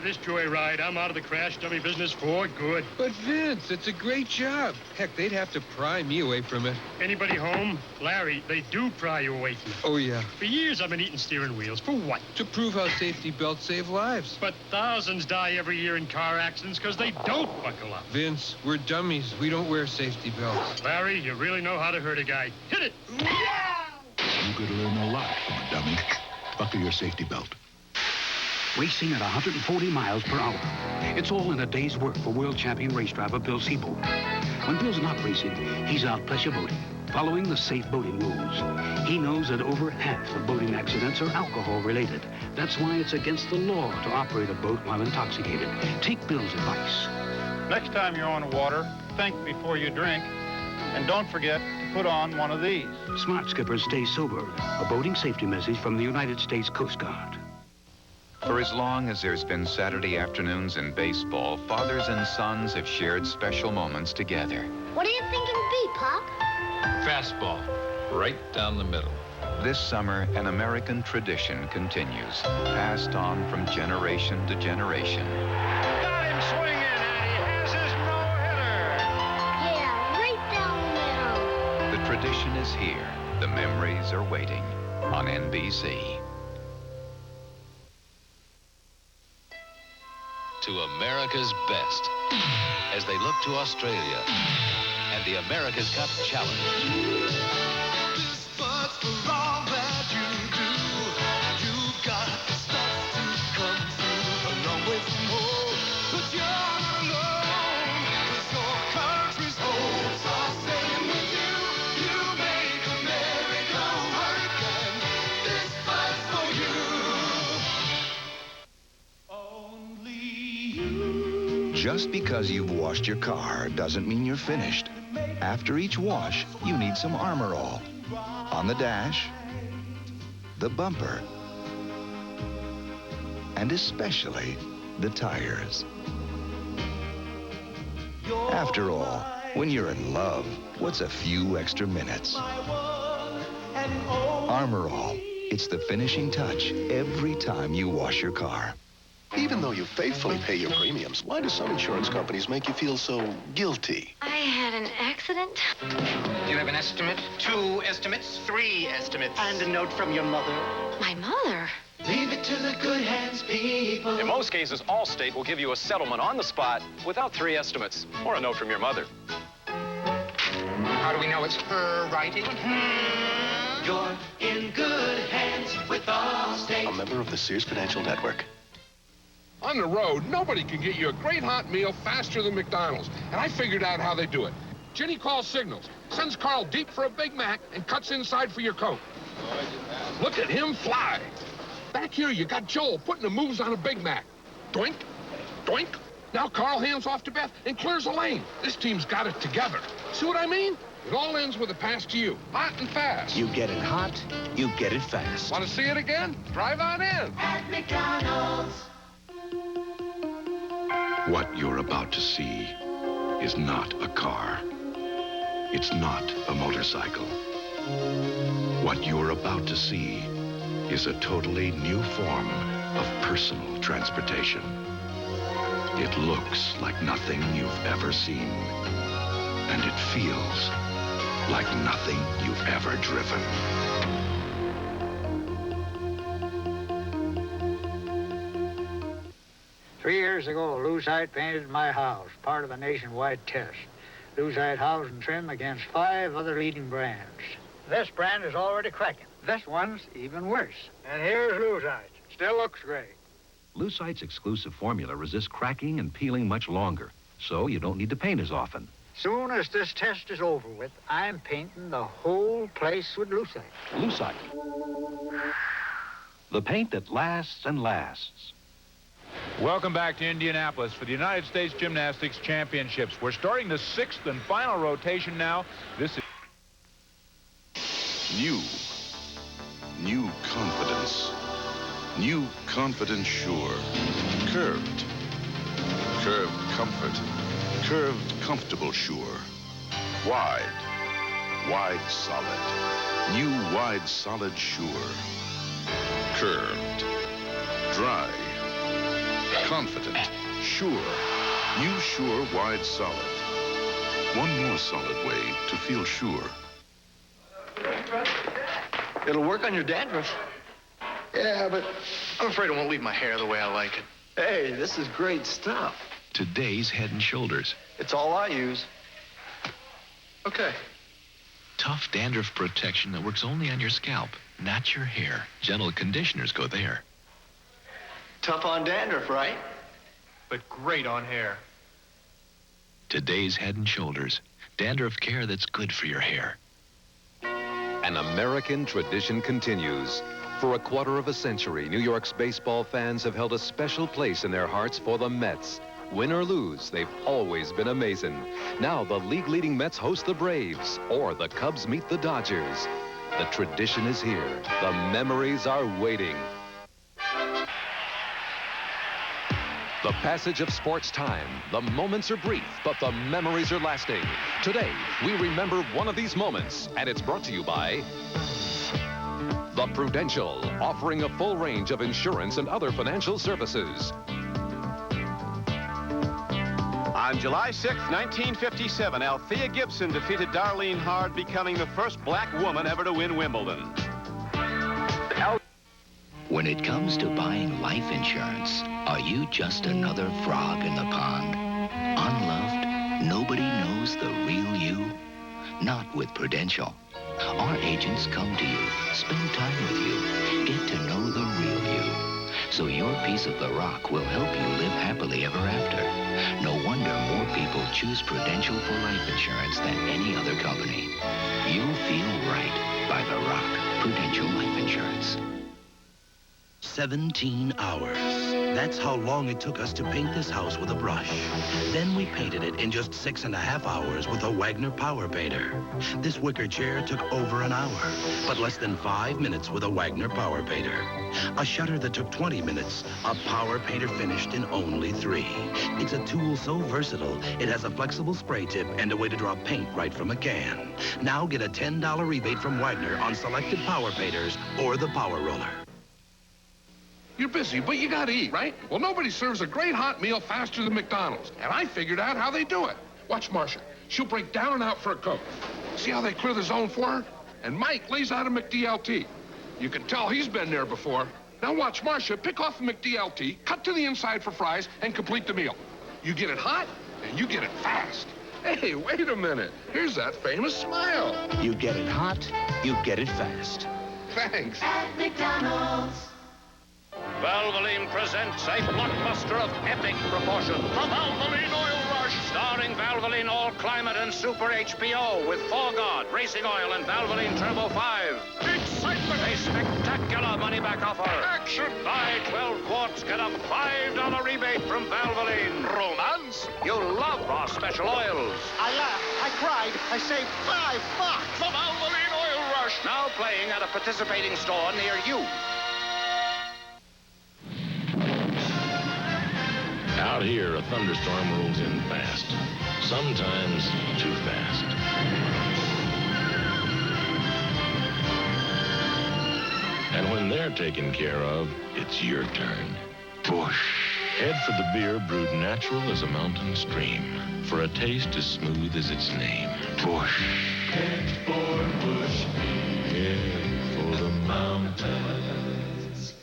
after this joyride, I'm out of the crash dummy business for good. But, Vince, it's a great job. Heck, they'd have to pry me away from it. Anybody home? Larry, they do pry you away from it. Oh, yeah. For years, I've been eating steering wheels. For what? To prove how safety belts save lives. But thousands die every year in car accidents because they don't buckle up. Vince, we're dummies. We don't wear safety belts. Larry, you really know how to hurt a guy. Hit it! You could learn a lot from a dummy. Buckle your safety belt. Racing at 140 miles per hour. It's all in a day's work for world champion race driver Bill Siebold. When Bill's not racing, he's out pleasure boating, following the safe boating rules. He knows that over half of boating accidents are alcohol-related. That's why it's against the law to operate a boat while intoxicated. Take Bill's advice. Next time you're on the water, think before you drink, and don't forget to put on one of these. Smart skippers stay sober. A boating safety message from the United States Coast Guard. For as long as there's been Saturday afternoons in baseball, fathers and sons have shared special moments together. What do you think it'll be, Pop? Fastball, right down the middle. This summer, an American tradition continues, passed on from generation to generation. Got him swinging, and he has his no-hitter. Yeah, right down the middle. The tradition is here. The memories are waiting on NBC. To America's best as they look to Australia and the America's Cup Challenge. This fight's for all that you do. You got the stuff to come through along with more. But you're not alone. 'Cause your country's hopes are staying with you. You make America work, and this fight's for you. Only you. Just because you've washed your car doesn't mean you're finished. After each wash, you need some Armor All. On the dash, the bumper, and especially the tires. After all, when you're in love, what's a few extra minutes? Armor All. It's the finishing touch every time you wash your car. Even though you faithfully pay your premiums, why do some insurance companies make you feel so guilty? I had an accident. Do you have an estimate? 2 estimates? 3 estimates? And a note from your mother? My mother? Leave it to the good hands, people. In most cases, Allstate will give you a settlement on the spot without 3 estimates or a note from your mother. How do we know it's her writing? You're in good hands with Allstate. A member of the Sears Financial Network. On the road, nobody can get you a great hot meal faster than McDonald's. And I figured out how they do it. Ginny calls signals, sends Carl deep for a Big Mac, and cuts inside for your Coke. Look at him fly. Back here, you got Joel putting the moves on a Big Mac. Doink, doink. Now Carl hands off to Beth and clears a lane. This team's got it together. See what I mean? It all ends with a pass to you, hot and fast. You get it hot, you get it fast. Want to see it again? Drive on in. At McDonald's. What you're about to see is not a car. It's not a motorcycle. What you're about to see is a totally new form of personal transportation. It looks like nothing you've ever seen, and it feels like nothing you've ever driven. 3 years ago, Lucite painted my house, part of a nationwide test. Lucite house and trim against 5 other leading brands. This brand is already cracking. This one's even worse. And here's Lucite. Still looks great. Lucite's exclusive formula resists cracking and peeling much longer, so you don't need to paint as often. Soon as this test is over with, I'm painting the whole place with Lucite. Lucite. The paint that lasts and lasts. Welcome back to Indianapolis for the United States Gymnastics Championships. We're starting the 6th and final rotation now. This is New confidence. New Confidence Sure. Curved comfort. Curved comfortable Sure. Wide solid. New wide solid Sure. Curved. Dry. confident, sure. New Sure Wide Solid. One more solid way to feel sure. It'll work on your dandruff. Yeah, but I'm afraid it won't leave my hair the way I like it. Hey, this is great stuff. Today's Head & Shoulders. It's all I use. Okay. Tough dandruff protection that works only on your scalp, not your hair. Gentle conditioners go there. Tough on dandruff, right? But great on hair. Today's Head & Shoulders. Dandruff care that's good for your hair. An American tradition continues. For a quarter of a century, New York's baseball fans have held a special place in their hearts for the Mets. Win or lose, they've always been amazing. Now the league-leading Mets host the Braves, or the Cubs meet the Dodgers. The tradition is here. The memories are waiting. The passage of sports time. The moments are brief, but the memories are lasting. Today, we remember one of these moments, and it's brought to you by The Prudential, offering a full range of insurance and other financial services. On July 6, 1957, Althea Gibson defeated Darlene Hard, becoming the first black woman ever to win Wimbledon. When it comes to buying life insurance, are you just another frog in the pond? Unloved? Nobody knows the real you? Not with Prudential. Our agents come to you, spend time with you, get to know the real you. So your piece of the rock will help you live happily ever after. No wonder more people choose Prudential for life insurance than any other company. You'll feel right by the Rock. Prudential Life Insurance. 17 hours. That's how long it took us to paint this house with a brush. Then we painted it in just 6.5 hours with a Wagner Power Painter. This wicker chair took over an hour, but less than 5 minutes with a Wagner Power Painter. A shutter that took 20 minutes, a Power Painter finished in only 3. It's a tool so versatile, it has a flexible spray tip and a way to draw paint right from a can. Now get a $10 rebate from Wagner on selected Power Painters or the Power Roller. You're busy, but you gotta eat, right? Well, nobody serves a great hot meal faster than McDonald's, and I figured out how they do it. Watch Marcia. She'll break down and out for a Coke. See how they clear the zone for her? And Mike lays out a McDLT. You can tell he's been there before. Now watch Marcia pick off a McDLT, cut to the inside for fries, and complete the meal. You get it hot, and you get it fast. Hey, wait a minute. Here's that famous smile. You get it hot, you get it fast. Thanks. At McDonald's. Valvoline presents a blockbuster of epic proportions. The Valvoline Oil Rush, starring Valvoline All Climate and Super HBO with Foreguard, Racing Oil, and Valvoline Turbo 5. Excitement! A spectacular money-back offer. Action! Buy 12 quarts, get a $5 rebate from Valvoline. Romance? You'll love our special oils. I laughed, I cried, I saved $5. The Valvoline Oil Rush, now playing at a participating store near you. Out here, a thunderstorm rolls in fast, sometimes too fast. And when they're taken care of, it's your turn. Busch. Head for the beer brewed natural as a mountain stream, for a taste as smooth as its name. Busch. Head for Busch. Head for the mountains.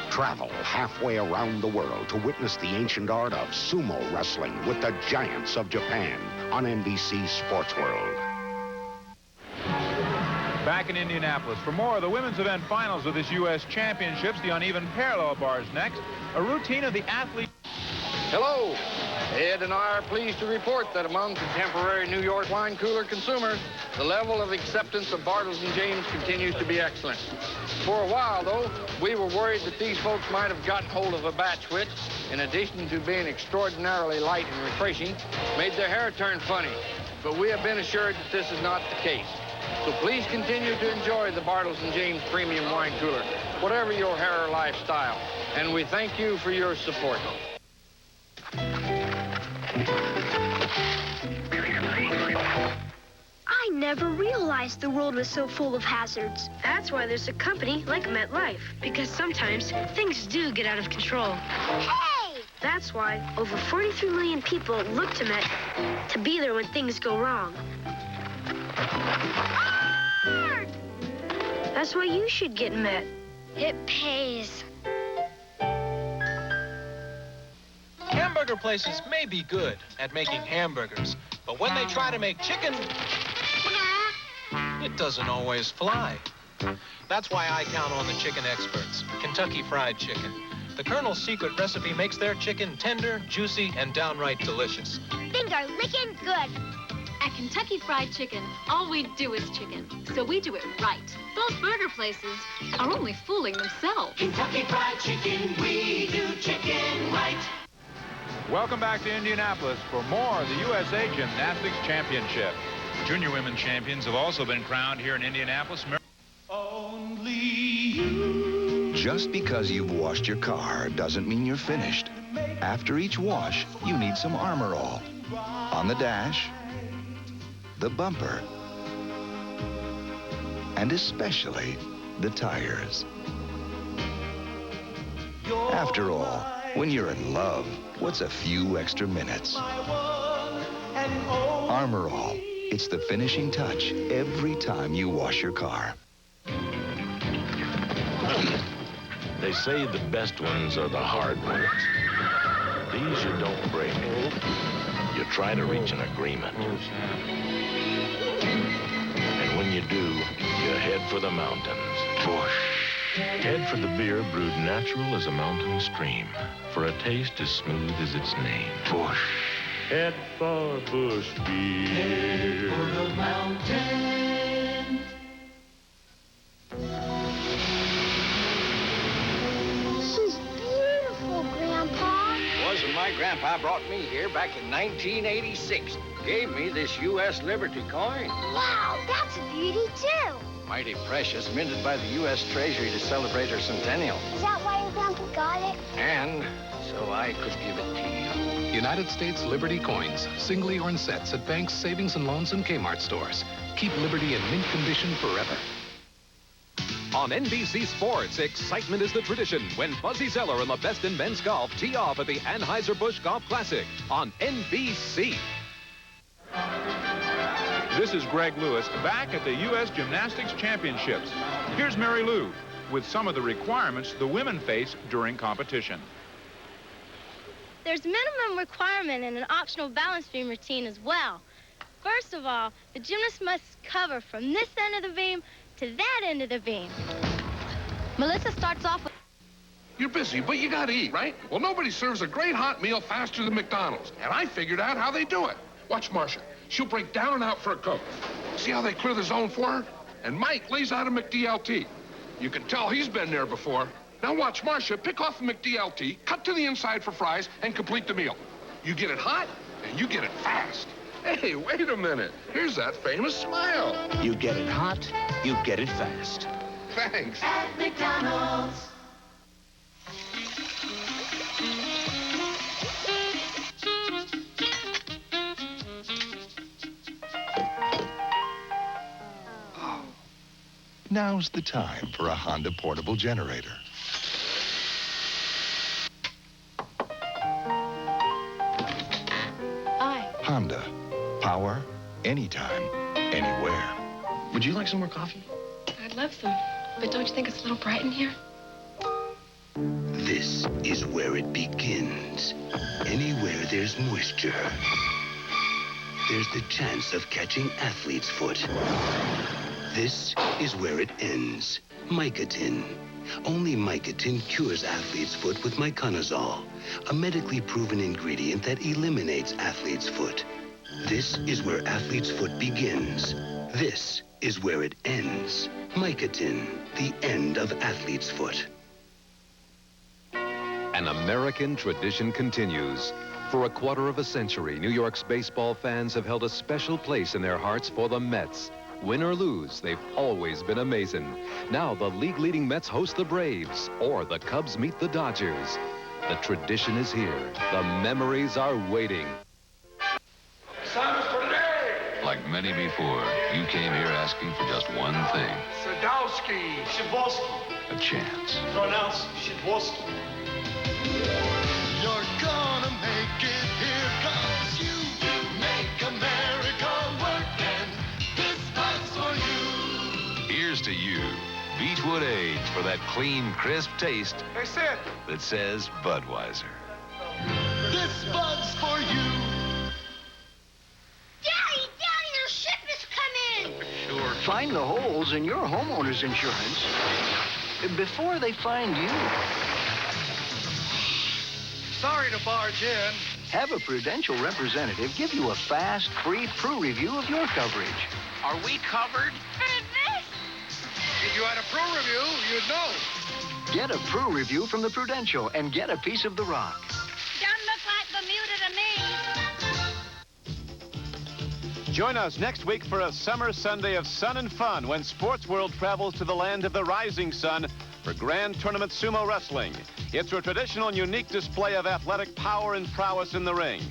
Travel halfway around the world to witness the ancient art of sumo wrestling with the giants of Japan on NBC SportsWorld. Back in Indianapolis for more of the women's event finals of this U.S. Championships. The uneven parallel bars next. A routine of the athlete. Hello. Ed and I are pleased to report that among contemporary New York wine cooler consumers, the level of acceptance of Bartles & James continues to be excellent. For a while, though, we were worried that these folks might have gotten hold of a batch which, in addition to being extraordinarily light and refreshing, made their hair turn funny. But we have been assured that this is not the case. So please continue to enjoy the Bartles & James Premium Wine Cooler, whatever your hair or lifestyle. And we thank you for your support. I never never realized the world was so full of hazards. That's why there's a company like MetLife, because sometimes things do get out of control. Hey! That's why over 43 million people look to Met to be there when things go wrong. That's why you should get Met. It pays. Hamburger places may be good at making hamburgers, but when they try to make chicken, it doesn't always fly. That's why I count on the chicken experts, Kentucky Fried Chicken. The Colonel's secret recipe makes their chicken tender, juicy, and downright delicious. Finger licking good. At Kentucky Fried Chicken, all we do is chicken, so we do it right. Those burger places are only fooling themselves. Kentucky Fried Chicken, we do chicken right. Welcome back to Indianapolis for more of the USA Gymnastics Championship. Junior women champions have also been crowned here in Indianapolis. Only you. Just because you've washed your car doesn't mean you're finished. After each wash, you need some Armor All. On the dash, the bumper, and especially the tires. After all, when you're in love, what's a few extra minutes? Armor All. It's the finishing touch every time you wash your car. They say the best ones are the hard ones. These you don't break. You try to reach an agreement. And when you do, you head for the mountains. Whoosh. Head for the beer brewed natural as a mountain stream. For a taste as smooth as its name. Whoosh. Head for Bush Beer. Head for the mountain. This is beautiful, Grandpa. Wasn't my grandpa brought me here back in 1986. Gave me this U.S. Liberty coin. Wow, that's a beauty, too. Mighty precious, minted by the U.S. Treasury to celebrate our centennial. Is that why your grandpa got it? And so I could give it to you. United States Liberty coins, singly or in sets at banks, savings and loans, and Kmart stores. Keep Liberty in mint condition forever. On NBC Sports, excitement is the tradition when Buzzy Zeller and the best in men's golf tee off at the Anheuser-Busch Golf Classic on NBC. This is Greg Lewis back at the U.S. Gymnastics Championships. Here's Mary Lou with some of the requirements the women face during competition. There's a minimum requirement in an optional balance beam routine as well. First of all, the gymnast must cover from this end of the beam to that end of the beam. Melissa starts off with... You're busy, but you gotta eat, right? Well, nobody serves a great hot meal faster than McDonald's, and I figured out how they do it. Watch Marcia. She'll break down and out for a Coke. See how they clear the zone for her? And Mike lays out a McDLT. You can tell he's been there before. Now watch Marcia pick off a McDLT, cut to the inside for fries, and complete the meal. You get it hot, and you get it fast. Hey, wait a minute. Here's that famous smile. You get it hot, you get it fast. Thanks. At McDonald's. Now's the time for a Honda portable generator. Hi. Honda. Power, anytime, anywhere. Would you like some more coffee? I'd love some, but don't you think it's a little bright in here? This is where it begins. Anywhere there's moisture, there's the chance of catching athlete's foot. This is where it ends. Mycotin. Only Mycotin cures athlete's foot with miconazole, a medically proven ingredient that eliminates athlete's foot. This is where athlete's foot begins. This is where it ends. Mycotin, the end of athlete's foot. An American tradition continues. For a quarter of a century, New York's baseball fans have held a special place in their hearts for the Mets. Win or lose, they've always been amazing. Now the league-leading Mets host the Braves, or the Cubs meet the Dodgers. The tradition is here. The memories are waiting. Like many before, you came here asking for just one thing. Sadowski. Shidwolski. A chance. Pronounced Shidwolski. You're gonna make it here, 'cause you make America work, and this bud's for you. Here's to you. Beechwood Age for that clean, crisp taste Hey, Sid. that says Budweiser. This bud's for you. Daddy, your ship has come in. Sure. Find the holes in your homeowner's insurance before they find you. Sorry to barge in. Have a Prudential representative give you a fast, free Pru review of your coverage. Are we covered? If you had a Pro review, you'd know. Get a Pru review from the Prudential and get a piece of the rock. Don't look like Bermuda to me. Join us next week for a summer Sunday of sun and fun when SportsWorld travels to the land of the rising sun for Grand Tournament Sumo Wrestling. It's a traditional and unique display of athletic power and prowess in the ring.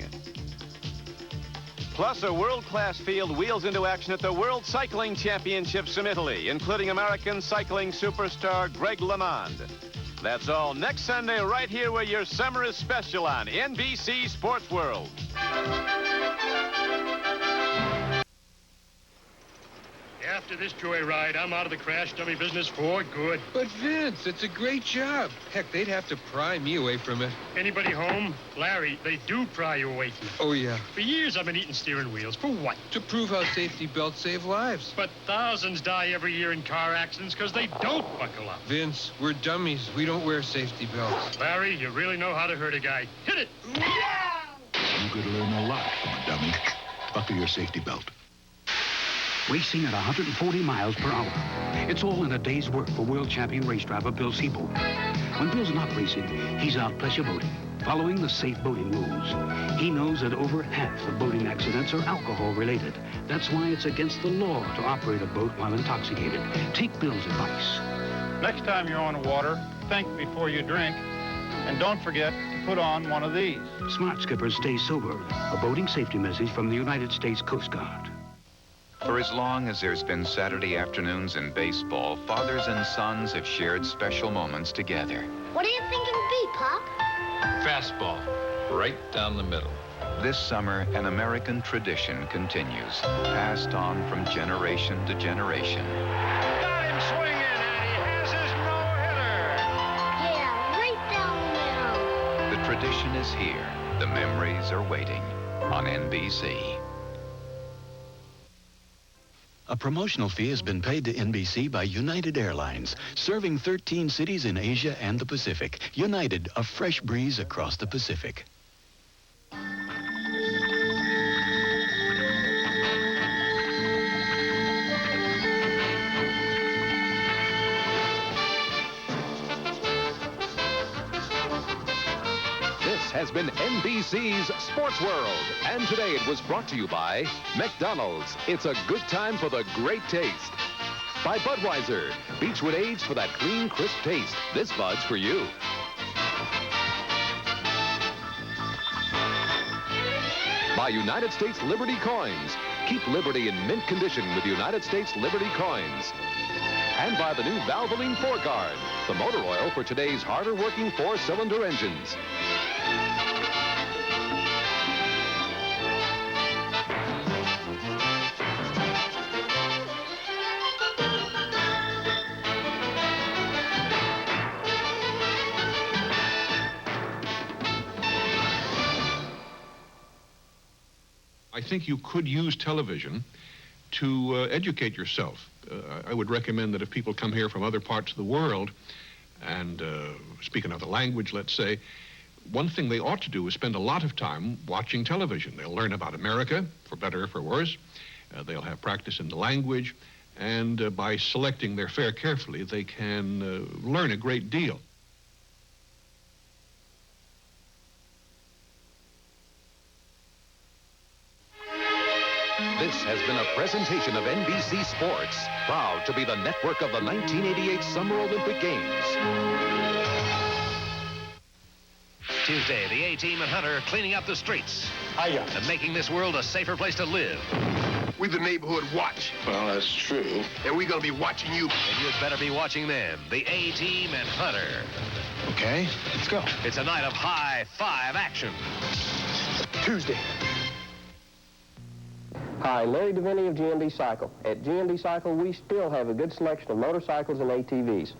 Plus, a world-class field wheels into action at the World Cycling Championships in Italy, including American cycling superstar Greg LeMond. That's all next Sunday right here where your summer is special on NBC SportsWorld. After this joyride, I'm out of the crash dummy business for good. But, Vince, it's a great job. Heck, they'd have to pry me away from it. Anybody home? Larry, they do pry you away from it. Oh, yeah. For years, I've been eating steering wheels. For what? To prove how safety belts save lives. But thousands die every year in car accidents because they don't buckle up. Vince, we're dummies. We don't wear safety belts. Larry, you really know how to hurt a guy. Hit it! You could learn a lot from a dummy. Buckle your safety belt. Racing at 140 miles per hour. It's all in a day's work for world champion race driver Bill Siebold. When Bill's not racing, he's out pleasure boating, following the safe boating rules. He knows that over half of boating accidents are alcohol-related. That's why it's against the law to operate a boat while intoxicated. Take Bill's advice. Next time you're on the water, think before you drink, and don't forget to put on one of these. Smart skippers stay sober. A boating safety message from the United States Coast Guard. For as long as there's been Saturday afternoons in baseball, fathers and sons have shared special moments together. What are you thinking B, Pop? Fastball, right down the middle. This summer, an American tradition continues, passed on from generation to generation. Got him swinging, and he has his no-hitter. Yeah, right down the middle. The tradition is here. The memories are waiting on NBC. A promotional fee has been paid to NBC by United Airlines, serving 13 cities in Asia and the Pacific. United, a fresh breeze across the Pacific. This has been NBC's Sports World. And today it was brought to you by McDonald's. It's a good time for the great taste. By Budweiser. Beechwood Age for that clean, crisp taste. This Bud's for you. By United States Liberty Coins. Keep Liberty in mint condition with United States Liberty Coins. And by the new Valvoline 4Guard, the motor oil for today's harder-working four-cylinder engines. I think you could use television to educate yourself. I would recommend that if people come here from other parts of the world and speak another language, let's say, one thing they ought to do is spend a lot of time watching television. They'll learn about America, for better or for worse. They'll have practice in the language, and by selecting their fare carefully, they can learn a great deal. This has been a presentation of NBC Sports, proud to be the network of the 1988 Summer Olympic Games. Tuesday, the A-Team and Hunter cleaning up the streets. Hiya. And making this world a safer place to live. We the neighborhood watch. Well, that's true. And we're going to be watching you. And you'd better be watching them, the A-Team and Hunter. Okay, let's go. It's a night of high-five action. Tuesday. Hi, Larry DeVinny of G&D Cycle. At G&D Cycle, we still have a good selection of motorcycles and ATVs.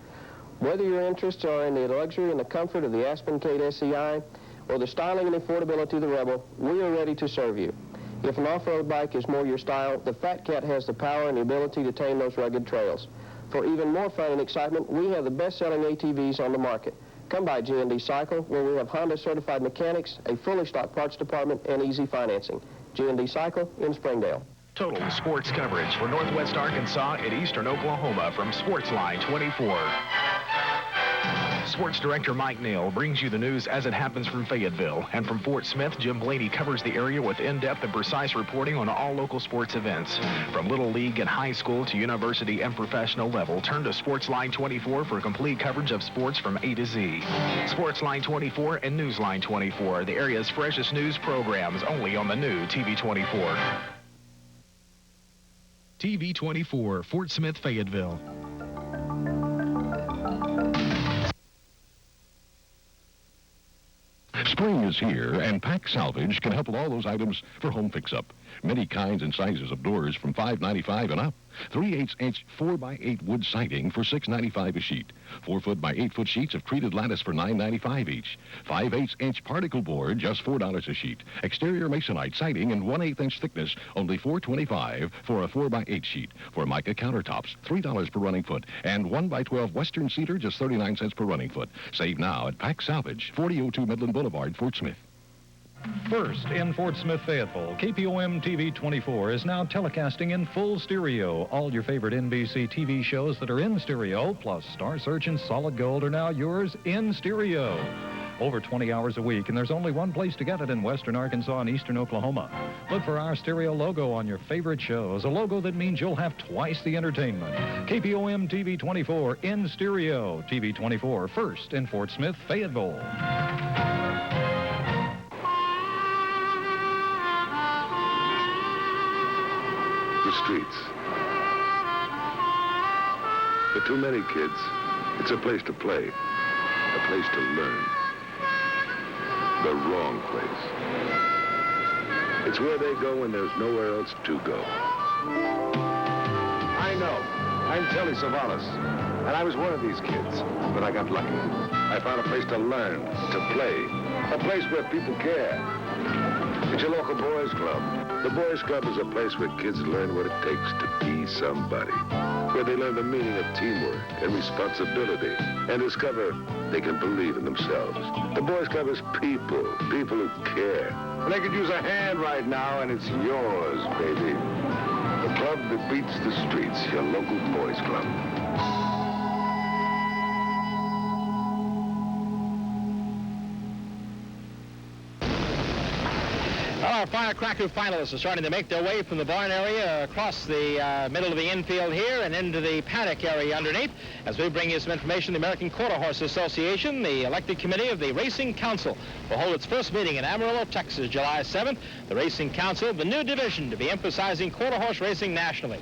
Whether your interests are in the luxury and the comfort of the Aspen Kate SCI or the styling and affordability of the Rebel, we are ready to serve you. If an off-road bike is more your style, the Fat Cat has the power and the ability to tame those rugged trails. For even more fun and excitement, we have the best-selling ATVs on the market. Come by G&D Cycle, where we have Honda-certified mechanics, a fully stocked parts department, and easy financing. G&D Cycle in Springdale. Total sports coverage for Northwest Arkansas and Eastern Oklahoma from Sportsline 24. Sports Director Mike Neal brings you the news as it happens from Fayetteville. And from Fort Smith, Jim Blaney covers the area with in-depth and precise reporting on all local sports events. From Little League and high school to university and professional level, turn to Sportsline 24 for complete coverage of sports from A to Z. Sportsline 24 and Newsline 24, the area's freshest news programs, only on the new TV 24. TV 24, Fort Smith, Fayetteville. Spring is here, and Pack Salvage can help with all those items for home fix-up. Many kinds and sizes of doors from $5.95 and up. 3/8-inch 4x8 wood siding for $6.95 a sheet. 4-foot by 8-foot sheets of treated lattice for $9.95 each. 5/8-inch particle board, just $4 a sheet. Exterior masonite siding in 1/8-inch thickness, only $4.25 for a 4x8 sheet. For mica countertops, $3 per running foot. And 1x12 Western cedar, just 39 cents per running foot. Save now at Pack Salvage, 4002 Midland Boulevard, Fort Smith. First in Fort Smith, Fayetteville, KPOM TV 24 is now telecasting in full stereo. All your favorite NBC TV shows that are in stereo, plus Star Search and Solid Gold, are now yours in stereo. Over 20 hours a week, and there's only one place to get it in western Arkansas and eastern Oklahoma. Look for our stereo logo on your favorite shows, a logo that means you'll have twice the entertainment. KPOM TV 24 in stereo. TV 24 first in Fort Smith, Fayetteville. The streets. For too many kids, it's a place to play, a place to learn. The wrong place. It's where they go when there's nowhere else to go. I know. I'm Telly Savalas, and I was one of these kids, but I got lucky. I found a place to learn, to play, a place where people care. It's your local boys' club. The boys' club is a place where kids learn what it takes to be somebody, where they learn the meaning of teamwork and responsibility and discover they can believe in themselves. The boys' club is people who care. And they could use a hand right now, and it's yours, baby. The club that beats the streets, your local boys' club. Our Firecracker finalists are starting to make their way from the barn area across the middle of the infield here and into the paddock area underneath. As we bring you some information, the American Quarter Horse Association, the elected committee of the Racing Council, will hold its first meeting in Amarillo, Texas, July 7th. The Racing Council, the new division to be emphasizing quarter horse racing nationally.